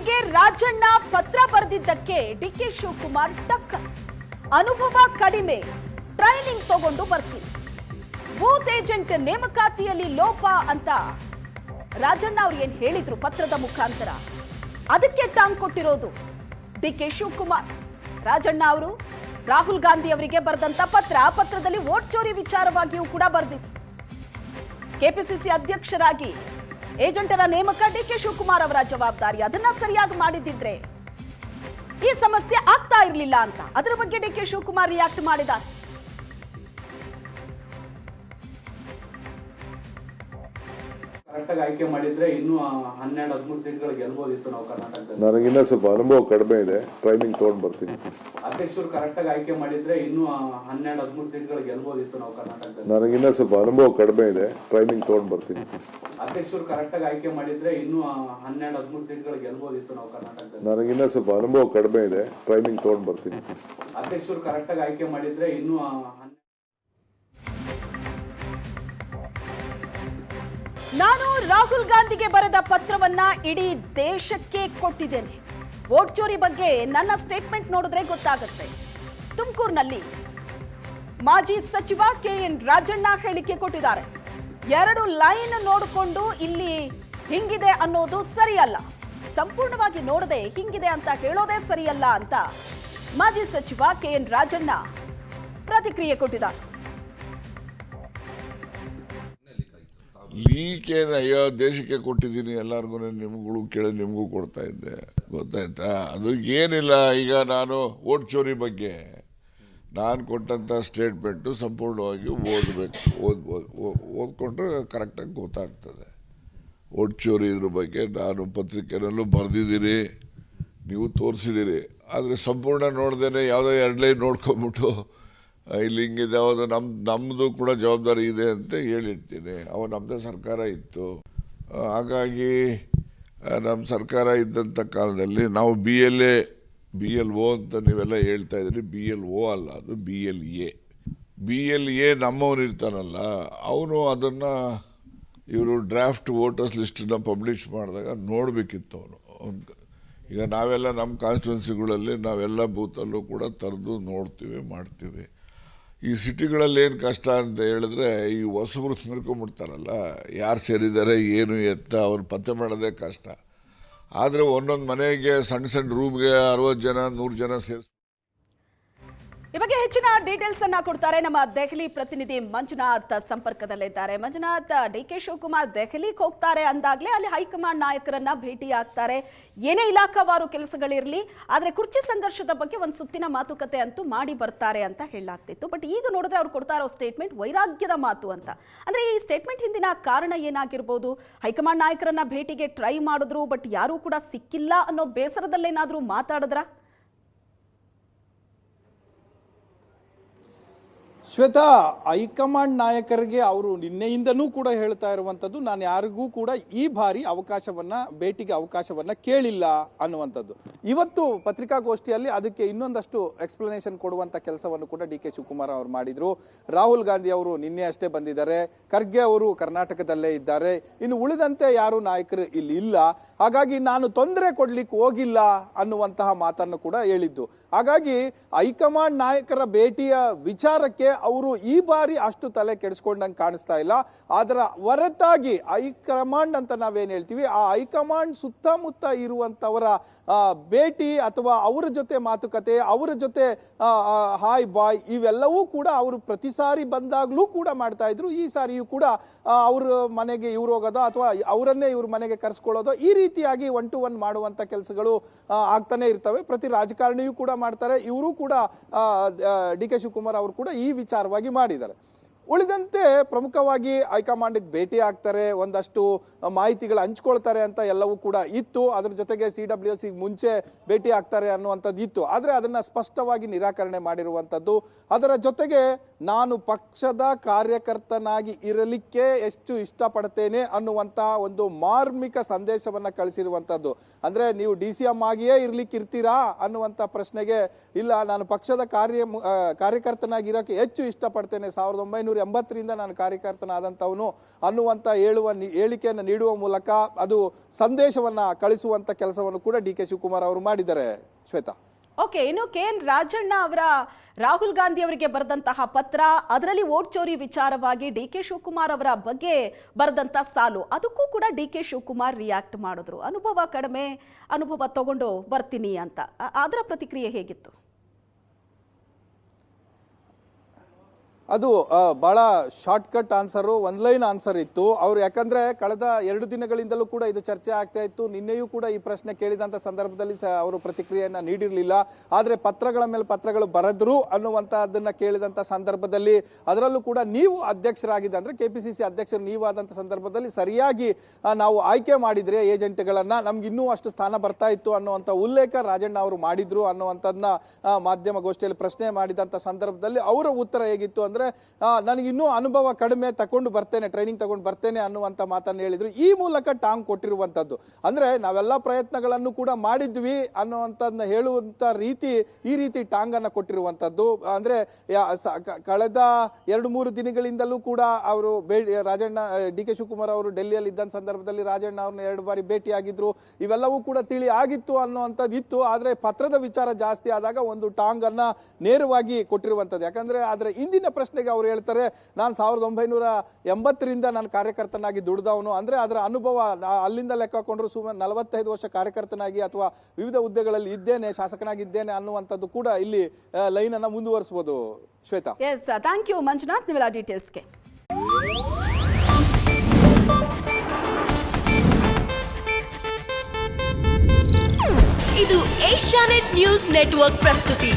ಡಿಕೆಗೆ ರಾಜಣ್ಣ ಪತ್ರ ಬರೆದಿದ್ದಕ್ಕೆ ಡಿಕೆ ಶಿವಕುಮಾರ್ ಟಕ್ಕರ್. ಅನುಭವ ಕಡಿಮೆ, ಟ್ರೈನಿಂಗ್ ತಗೊಂಡು ಬರ್ತೀನಿ. ಬೂತ್ ಏಜೆಂಟ್ ನೇಮಕಾತಿಯಲ್ಲಿ ಲೋಪ ಅಂತ ರಾಜಣ್ಣ ಅವ್ರು ಏನ್ ಹೇಳಿದ್ರು ಪತ್ರದ ಮುಖಾಂತರ, ಅದಕ್ಕೆ ಟಾಂಗ್ ಕೊಟ್ಟಿರೋದು ಡಿಕೆ ಶಿವಕುಮಾರ್. ರಾಜಣ್ಣ ಅವರು ರಾಹುಲ್ ಗಾಂಧಿ ಅವರಿಗೆ ಬರೆದಂತ ಪತ್ರದಲ್ಲಿ ವೋಟ್ ಚೋರಿ ವಿಚಾರವಾಗಿಯೂ ಕೂಡ ಬರೆದಿದ್ರು. ಕೆಪಿಸಿಸಿ ಅಧ್ಯಕ್ಷರಾಗಿ ಏಜೆಂಟರ ನೇಮಕ ಡಿಕೆ ಶಿವಕುಮಾರ್ ಅವರ ಜವಾಬ್ದಾರಿ. ಅದನ್ನ ಸರಿಯಾಗಿ ಮಾಡಿದ್ದಿದ್ರೆ ಈ ಸಮಸ್ಯೆ ಆಗ್ತಾ ಇರಲಿಲ್ಲ ಅಂತ ಅದರ ಬಗ್ಗೆ ಡಿಕೆ ಶಿವಕುಮಾರ್ ರಿಯಾಕ್ಟ್ ಮಾಡಿದ್ದಾರೆ. ಕರೆಕ್ಟಾಗಿ ಆಯ್ಕೆ ಮಾಡಿದ್ರೆ ಇನ್ನೂ 12-13 ಸೀಟ್ಗಳು ಗೆಲ್ಬೋದಿತ್ತು ನಾವು ಕರ್ನಾಟಕದಲ್ಲಿ. ನನಗಿನ್ನ ಸ್ವಲ್ಪ ಅನುಭವ ಕಡಿಮೆ ಇದೆ, ಟ್ರೈನಿಂಗ್ ತಗೊಂಡು ಬರ್ತೀನಿ. ಅಧ್ಯಕ್ಷರು ಕರೆಕ್ಟಾಗಿ ಆಯ್ಕೆ ಮಾಡಿದ್ರೆ ಇನ್ನೂ 12-13 ಸೀಟ್ಗಳು ಗೆಲ್ಬೋದಿತ್ತು ನಾವು ಕರ್ನಾಟಕದಲ್ಲಿ. ನನಗಿನ್ನ ಸ್ವಲ್ಪ ಅನುಭವ ಕಡಿಮೆ ಇದೆ, ಟ್ರೈನಿಂಗ್ ತಗೊಂಡು ಬರ್ತೀನಿ. ಅಧ್ಯಕ್ಷರು ಕರೆಕ್ಟಾಗಿ ಆಯ್ಕೆ ಮಾಡಿದ್ರೆ ಇನ್ನೂ 12-13 ಸೀಟ್ಗಳು ಗೆಲ್ಬೋದಿತ್ತು ನಾವು ಕರ್ನಾಟಕದಲ್ಲಿ. ನನಗಿನ್ನ ಸ್ವಲ್ಪ ಅನುಭವ ಕಡಿಮೆ ಇದೆ, ಟ್ರೈನಿಂಗ್ ತಗೊಂಡು ಬರ್ತೀನಿ. ಅಧ್ಯಕ್ಷರು ಕರೆಕ್ಟಾಗಿ ಆಯ್ಕೆ ಮಾಡಿದ್ರೆ ಇನ್ನೂ ನಾನು ರಾಹುಲ್ ಗಾಂಧಿಗೆ ಬರೆದ ಪತ್ರವನ್ನ ಇಡೀ ದೇಶಕ್ಕೆ ಕೊಟ್ಟಿದ್ದೇನೆ. ವೋಟ್ ಚೋರಿ ಬಗ್ಗೆ ನನ್ನ ಸ್ಟೇಟ್ಮೆಂಟ್ ನೋಡಿದ್ರೆ ಗೊತ್ತಾಗುತ್ತೆ. ತುಮಕೂರಿನಲ್ಲಿ ಮಾಜಿ ಸಚಿವ KN ರಾಜಣ್ಣ ಹೇಳಿಕೆ ಕೊಟ್ಟಿದ್ದಾರೆ. 2 ಲೈನ್ ನೋಡಿಕೊಂಡು ಇಲ್ಲಿ ಹಿಂಗಿದೆ ಅನ್ನೋದು ಸರಿಯಲ್ಲ, ಸಂಪೂರ್ಣವಾಗಿ ನೋಡದೆ ಹಿಂಗಿದೆ ಅಂತ ಹೇಳೋದೇ ಸರಿಯಲ್ಲ ಅಂತ ಮಾಜಿ ಸಚಿವ KN ರಾಜಣ್ಣ ಪ್ರತಿಕ್ರಿಯೆ ಕೊಟ್ಟಿದ್ದಾರೆ. ಲೀಕ್ ಏನು ಅಯ್ಯೋ ದೇಶಕ್ಕೆ ಕೊಟ್ಟಿದ್ದೀನಿ ಎಲ್ಲರಿಗೂ, ನಿಮ್ಗಳು ಕೇಳಿ ನಿಮಗೂ ಕೊಡ್ತಾ ಇದ್ದೆ, ಗೊತ್ತಾಯ್ತಾ? ಅದು ಏನಿಲ್ಲ. ಈಗ ನಾನು ವೋಟ್ ಚೋರಿ ಬಗ್ಗೆ ನಾನು ಕೊಟ್ಟಂಥ ಸ್ಟೇಟ್ಮೆಂಟು ಸಂಪೂರ್ಣವಾಗಿ ಓದ್ಕೊಂಡ್ರೆ ಕರೆಕ್ಟಾಗಿ ಗೊತ್ತಾಗ್ತದೆ. ವೋಟ್ ಚೋರಿ ಇದ್ರ ಬಗ್ಗೆ ನಾನು ಪತ್ರಿಕೆಯಲ್ಲೂ ಬರೆದಿದ್ದೀನಿ, ನೀವು ತೋರಿಸಿದ್ದೀರಿ. ಆದರೆ ಸಂಪೂರ್ಣ ನೋಡ್ದೇನೆ ಯಾವುದೋ 2 ಲೈನ್ ನೋಡ್ಕೊಂಬಿಟ್ಟು ಇಲ್ಲಿ ಹಿಂಗಿದೆ, ಯಾವುದು ನಮ್ಮದು ಕೂಡ ಜವಾಬ್ದಾರಿ ಇದೆ ಅಂತ ಹೇಳಿರ್ತೀನಿ. ನಮ್ಮದೇ ಸರ್ಕಾರ ಇತ್ತು. ಹಾಗಾಗಿ ನಮ್ಮ ಸರ್ಕಾರ ಇದ್ದಂಥ ಕಾಲದಲ್ಲಿ ನಾವು BLO ಅಂತ ನೀವೆಲ್ಲ ಹೇಳ್ತಾ ಇದ್ರಿ. BLO ಅಲ್ಲ, ಅದು BLA ನಮ್ಮವನು ಇರ್ತಾನಲ್ಲ, ಅವನು ಅದನ್ನು ಇವರು ಡ್ರಾಫ್ಟ್ ವೋಟರ್ಸ್ ಲಿಸ್ಟನ್ನ ಪಬ್ಲಿಷ್ ಮಾಡಿದಾಗ ನೋಡಬೇಕಿತ್ತು ಅವನು. ಈಗ ನಾವೆಲ್ಲ ನಮ್ಮ ಕಾನ್ಸ್ಟಿಟ್ಯೂನ್ಸಿಗಳಲ್ಲಿ ನಾವೆಲ್ಲ ಬೂತಲ್ಲೂ ಕೂಡ ತರದು ನೋಡ್ತೀವಿ, ಮಾಡ್ತೀವಿ. ಈ ಸಿಟಿಗಳಲ್ಲಿ ಏನು ಕಷ್ಟ ಅಂತ ಹೇಳಿದ್ರೆ, ಈ ಹೊಸಬ್ರು ಸೇರ್ಕೊಂಡ್ಬಿಡ್ತಾರಲ್ಲ, ಯಾರು ಸೇರಿದ್ದಾರೆ ಏನು ಎತ್ತ ಅವ್ರು ಪತ್ತೆ ಮಾಡೋದೇ ಕಷ್ಟ. ಆದರೆ ಒಂದೊಂದು ಮನೆಗೆ ಸಣ್ಣ ರೂಮ್ಗೆ 60 ಜನ 100 ಜನ ಸೇರಿಸ್. ಈ ಬಗ್ಗೆ ಹೆಚ್ಚಿನ ಡೀಟೇಲ್ಸ್ ಅನ್ನ ಕೊಡ್ತಾರೆ ನಮ್ಮ ದೆಹಲಿ ಪ್ರತಿನಿಧಿ ಮಂಜುನಾಥ್ ಸಂಪರ್ಕದಲ್ಲಿದ್ದಾರೆ. ಮಂಜುನಾಥ್, ಡಿಕೆ ಶಿವಕುಮಾರ್ ದೆಹಲಿಗೆ ಹೋಗ್ತಾರೆ ಅಂದಾಗ್ಲೇ ಅಲ್ಲಿ ಹೈಕಮಾಂಡ್ ನಾಯಕರನ್ನ ಭೇಟಿ ಆಗ್ತಾರೆ. ಏನೇ ಇಲಾಖಾವಾರು ಕೆಲಸಗಳಿರಲಿ, ಆದ್ರೆ ಕುರ್ಚಿ ಸಂಘರ್ಷದ ಬಗ್ಗೆ ಒಂದು ಸುತ್ತಿನ ಮಾತುಕತೆ ಅಂತೂ ಮಾಡಿ ಬರ್ತಾರೆ ಅಂತ ಹೇಳಲಾಗ್ತಿತ್ತು. ಬಟ್ ಈಗ ನೋಡಿದ್ರೆ ಅವ್ರು ಕೊಡ್ತಾ ಇರೋ ಸ್ಟೇಟ್ಮೆಂಟ್ ವೈರಾಗ್ಯದ ಮಾತು ಅಂತ. ಅಂದ್ರೆ ಈ ಸ್ಟೇಟ್ಮೆಂಟ್ ಹಿಂದಿನ ಕಾರಣ ಏನಾಗಿರ್ಬೋದು? ಹೈಕಮಾಂಡ್ ನಾಯಕರನ್ನ ಭೇಟಿಗೆ ಟ್ರೈ ಮಾಡಿದ್ರು, ಬಟ್ ಯಾರೂ ಕೂಡ ಸಿಕ್ಕಿಲ್ಲ ಅನ್ನೋ ಬೇಸರದಲ್ಲೇನಾದ್ರೂ ಮಾತಾಡಿದ್ರ? ಶ್ವೇತಾ, ಹೈಕಮಾಂಡ್ ನಾಯಕರಿಗೆ ಅವರು ನಿನ್ನೆಯಿಂದನೂ ಕೂಡ ಹೇಳ್ತಾ ಇರುವಂಥದ್ದು, ನಾನು ಯಾರಿಗೂ ಕೂಡ ಈ ಬಾರಿ ಭೇಟಿಗೆ ಅವಕಾಶವನ್ನ ಕೇಳಿಲ್ಲ ಅನ್ನುವಂಥದ್ದು. ಇವತ್ತು ಪತ್ರಿಕಾಗೋಷ್ಠಿಯಲ್ಲಿ ಅದಕ್ಕೆ ಇನ್ನೊಂದಷ್ಟು ಎಕ್ಸ್ಪ್ಲನೇಷನ್ ಕೊಡುವಂತ ಕೆಲಸವನ್ನು ಕೂಡ ಡಿ ಕೆ ಶಿವಕುಮಾರ್ ಅವರು ಮಾಡಿದ್ರು. ರಾಹುಲ್ ಗಾಂಧಿ ಅವರು ನಿನ್ನೆ ಅಷ್ಟೇ ಬಂದಿದ್ದಾರೆ, ಖರ್ಗೆ ಅವರು ಕರ್ನಾಟಕದಲ್ಲೇ ಇದ್ದಾರೆ, ಇನ್ನು ಉಳಿದಂತೆ ಯಾರು ನಾಯಕರು ಇಲ್ಲಿ ಇಲ್ಲ, ಹಾಗಾಗಿ ನಾನು ತೊಂದರೆ ಕೊಡ್ಲಿಕ್ಕೆ ಹೋಗಿಲ್ಲ ಅನ್ನುವಂತಹ ಮಾತನ್ನು ಕೂಡ ಹೇಳಿದ್ದು. ಹಾಗಾಗಿ ಹೈಕಮಾಂಡ್ ನಾಯಕರ ಭೇಟಿಯ ವಿಚಾರಕ್ಕೆ ಅವರು ಈ ಬಾರಿ ಅಷ್ಟು ತಲೆ ಕೆಡಿಸ್ಕೊಂಡಂಗೆ ಕಾಣಿಸ್ತಾ ಇಲ್ಲ. ಅದರ ಹೊರತಾಗಿ ಹೈಕಮಾಂಡ್ ಅಂತ ನಾವೇನ್ ಹೇಳ್ತೀವಿ, ಆ ಹೈಕಮಾಂಡ್ ಸುತ್ತಮುತ್ತ ಇರುವಂತವರ ಭೇಟಿ ಅಥವಾ ಅವರ ಜೊತೆ ಮಾತುಕತೆ, ಅವರ ಜೊತೆ ಹಾಯ್ ಬಾಯ್ ಇವೆಲ್ಲವೂ ಕೂಡ ಅವರು ಪ್ರತಿ ಸಾರಿ ಬಂದಾಗ್ಲೂ ಕೂಡ ಮಾಡ್ತಾ ಇದ್ರು. ಈ ಸಾರಿಯೂ ಕೂಡ ಅವ್ರ ಮನೆಗೆ ಇವ್ರು ಹೋಗೋದೋ ಅಥವಾ ಅವರನ್ನೇ ಇವ್ರ ಮನೆಗೆ ಕರೆಸ್ಕೊಳ್ಳೋದೋ, ಈ ರೀತಿಯಾಗಿ 1 to 1 ಮಾಡುವಂತ ಕೆಲಸಗಳು ಆಗ್ತಾನೆ ಇರ್ತವೆ. ಪ್ರತಿ ರಾಜಕಾರಣಿಯೂ ಕೂಡ ಮಾಡ್ತಾರೆ. ಇವರು ಕೂಡ ಡಿ ಕೆ ಶಿವಕುಮಾರ್ ಅವರು ಕೂಡ ಈ ವಿಚಾರವಾಗಿ ಮಾಡಿದ್ದಾರೆ. ಉಳಿದಂತೆ ಪ್ರಮುಖವಾಗಿ ಹೈಕಮಾಂಡ್ಗೆ ಭೇಟಿ ಆಗ್ತಾರೆ, ಒಂದಷ್ಟು ಮಾಹಿತಿಗಳು ಹಂಚ್ಕೊಳ್ತಾರೆ ಅಂತ ಎಲ್ಲವೂ ಕೂಡ ಇತ್ತು. ಅದ್ರ ಜೊತೆಗೆ CWC ಮುಂಚೆ ಭೇಟಿ ಆಗ್ತಾರೆ ಅನ್ನುವಂಥದ್ದು ಇತ್ತು. ಆದರೆ ಅದನ್ನ ಸ್ಪಷ್ಟವಾಗಿ ನಿರಾಕರಣೆ ಮಾಡಿರುವಂಥದ್ದು. ಅದರ ಜೊತೆಗೆ ನಾನು ಪಕ್ಷದ ಕಾರ್ಯಕರ್ತನಾಗಿ ಇರಲಿಕ್ಕೆ ಎಷ್ಟು ಇಷ್ಟಪಡ್ತೇನೆ ಅನ್ನುವಂತಹ ಒಂದು ಮಾರ್ಮಿಕ ಸಂದೇಶವನ್ನ ಕಳಿಸಿರುವಂಥದ್ದು. ಅಂದ್ರೆ ನೀವು DCM ಆಗಿಯೇ ಇರ್ತೀರಾ ಅನ್ನುವಂಥ ಪ್ರಶ್ನೆಗೆ ಇಲ್ಲ, ನಾನು ಪಕ್ಷದ ಕಾರ್ಯಕರ್ತನಾಗಿರೋಕೆ ಹೆಚ್ಚು ಇಷ್ಟಪಡ್ತೇನೆ. 1970 1980ರಿಂದ ನಾನು ಕಾರ್ಯಕರ್ತನಾದಂಥವನು ಅನ್ನುವಂಥ ಹೇಳಿಕೆಯನ್ನು ನೀಡುವ ಮೂಲಕ ಅದು ಸಂದೇಶವನ್ನು ಕಳಿಸುವಂಥ ಕೆಲಸವನ್ನು ಕೂಡ ಡಿ ಕೆ ಶಿವಕುಮಾರ್ ಅವರು ಮಾಡಿದ್ದಾರೆ. ಶ್ವೇತಾ, ಓಕೆ, ಇನ್ನು KN ರಾಜಣ್ಣ ಅವರ ರಾಹುಲ್ ಗಾಂಧಿ ಅವರಿಗೆ ಬರೆದಂತಹ ಪತ್ರ, ಅದರಲ್ಲಿ ವೋಟ್ ಚೋರಿ ವಿಚಾರವಾಗಿ ಡಿ ಕೆ ಶಿವಕುಮಾರ್ ಅವರ ಬಗ್ಗೆ ಬರೆದಂತ ಸಾಲು, ಅದಕ್ಕೂ ಕೂಡ ಡಿ ಕೆ ಶಿವಕುಮಾರ್ ರಿಯಾಕ್ಟ್ ಮಾಡಿದ್ರು. ಅನುಭವ ಕಡಿಮೆ, ಅನುಭವ ತಗೊಂಡು ಬರ್ತೀನಿ ಅಂತ. ಅದರ ಪ್ರತಿಕ್ರಿಯೆ ಹೇಗಿತ್ತು? ಅದು ಬಹಳ shortcut answer, one line answer ಇತ್ತು ಅವರು. ಯಾಕಂದ್ರೆ ಕಳೆದ 2 ದಿನಗಳಿಂದಲೂ ಕೂಡ ಇದು ಚರ್ಚೆ ಆಗ್ತಾ ಇತ್ತು. ನಿನ್ನೆಯೂ ಕೂಡ ಈ ಪ್ರಶ್ನೆ ಕೇಳಿದಂತ ಸಂದರ್ಭದಲ್ಲಿ ಅವರು ಪ್ರತಿಕ್ರಿಯೆಯನ್ನ ನೀಡಿರಲಿಲ್ಲ. ಆದ್ರೆ ಪತ್ರಗಳ ಮೇಲೆ ಪತ್ರಗಳು ಬರೆದ್ರು ಅನ್ನುವಂತಹದನ್ನ ಕೇಳಿದಂತ ಸಂದರ್ಭದಲ್ಲಿ, ಅದರಲ್ಲೂ ಕೂಡ ನೀವು ಅಧ್ಯಕ್ಷರಾಗಿದ್ದ ಅಂದ್ರೆ KPCC ಅಧ್ಯಕ್ಷರು ನೀವಾದಂತ ಸಂದರ್ಭದಲ್ಲಿ ಸರಿಯಾಗಿ ನಾವು ಆಯ್ಕೆ ಮಾಡಿದ್ರೆ ಏಜೆಂಟ್ಗಳನ್ನ, ನಮ್ಗೆ ಇನ್ನೂ ಅಷ್ಟು ಸ್ಥಾನ ಬರ್ತಾ ಇತ್ತು ಅನ್ನುವಂಥ ಉಲ್ಲೇಖ ರಾಜಣ್ಣ ಅವರು ಮಾಡಿದ್ರು ಅನ್ನುವಂಥದ್ದನ್ನ ಮಾಧ್ಯಮ ಗೋಷ್ಠಿಯಲ್ಲಿ ಪ್ರಶ್ನೆ ಮಾಡಿದಂತ ಸಂದರ್ಭದಲ್ಲಿ ಅವರ ಉತ್ತರ ಹೇಗಿತ್ತು ಅಂದ್ರೆ, ನನಗಿನ್ನೂ ಅನುಭವ ಕಡಿಮೆ, ತಗೊಂಡು ಬರ್ತೇನೆ, ಟ್ರೈನಿಂಗ್ ತಗೊಂಡು ಬರ್ತೇನೆ ಅನ್ನುವಂಥ ಮಾತನ್ನು ಹೇಳಿದ್ರು. ಈ ಮೂಲಕ ಟಾಂಗ್ ಕೊಟ್ಟಿರುವಂತದ್ದು. ಅಂದ್ರೆ ನಾವೆಲ್ಲ ಪ್ರಯತ್ನಗಳನ್ನು ಕೂಡ ಮಾಡಿದ್ವಿ ಅನ್ನುವಂಥದ್ದನ್ನ ಹೇಳುವಂತ ರೀತಿ, ಈ ರೀತಿ ಟಾಂಗ್ ಅನ್ನ ಕೊಟ್ಟಿರುವಂತದ್ದು. ಅಂದ್ರೆ ಕಳೆದ 2-3 ದಿನಗಳಿಂದಲೂ ಕೂಡ ಅವರು ರಾಜಣ್ಣ, ಡಿ ಕೆ ಶಿವಕುಮಾರ್ ಅವರು ಡೆಲ್ಲಿಯಲ್ಲಿ ಇದ್ದ ಸಂದರ್ಭದಲ್ಲಿ ರಾಜಣ್ಣ ಅವ್ರನ್ನ 2 ಬಾರಿ ಭೇಟಿಯಾಗಿದ್ರು. ಇವೆಲ್ಲವೂ ಕೂಡ ತಿಳಿ ಆಗಿತ್ತು ಅನ್ನುವಂಥದ್ದು ಇತ್ತು. ಆದ್ರೆ ಪತ್ರದ ವಿಚಾರ ಜಾಸ್ತಿ ಆದಾಗ ಒಂದು ಟಾಂಗ್ ಅನ್ನ ನೇರವಾಗಿ ಕೊಟ್ಟಿರುವಂತದ್ದು. ಯಾಕಂದ್ರೆ ಆದ್ರೆ ಇಂದಿನ ಪ್ರಶ್ನೆಗೆ ಅವರು ಹೇಳ್ತಾರೆ, ನಾನು 1980ರಿಂದ ನಾನು ಕಾರ್ಯಕರ್ತನಾಗಿ ದುಡಿದವನು. ಅಂದ್ರೆ ಅದರ ಅನುಭವ ಅಲ್ಲಿಂದ ಲೆಕ್ಕ ಹಾಕೊಂಡ್ರು ಸುಮಾರು 45 ವರ್ಷ ಕಾರ್ಯಕರ್ತನಾಗಿ ಅಥವಾ ವಿವಿಧ ಹುದ್ದೆಗಳಲ್ಲಿ ಇದ್ದೇನೆ, ಶಾಸಕನಾಗಿದ್ದೇನೆ ಅನ್ನುವಂಥದ್ದು ಕೂಡ ಇಲ್ಲಿ ಲೈನ್ ಅನ್ನ ಮುಂದುವರಿಸಬಹುದು. Shweta, yes, thank you Manjunath, ನೀವೆಲ್ಲ ಡೀಟೇಲ್ಸ್ಗೆ. ಇದು ಏಷ್ಯಾನೆಟ್ ನ್ಯೂಸ್ ನೆಟ್ವರ್ಕ್ ಪ್ರಸ್ತುತಿ.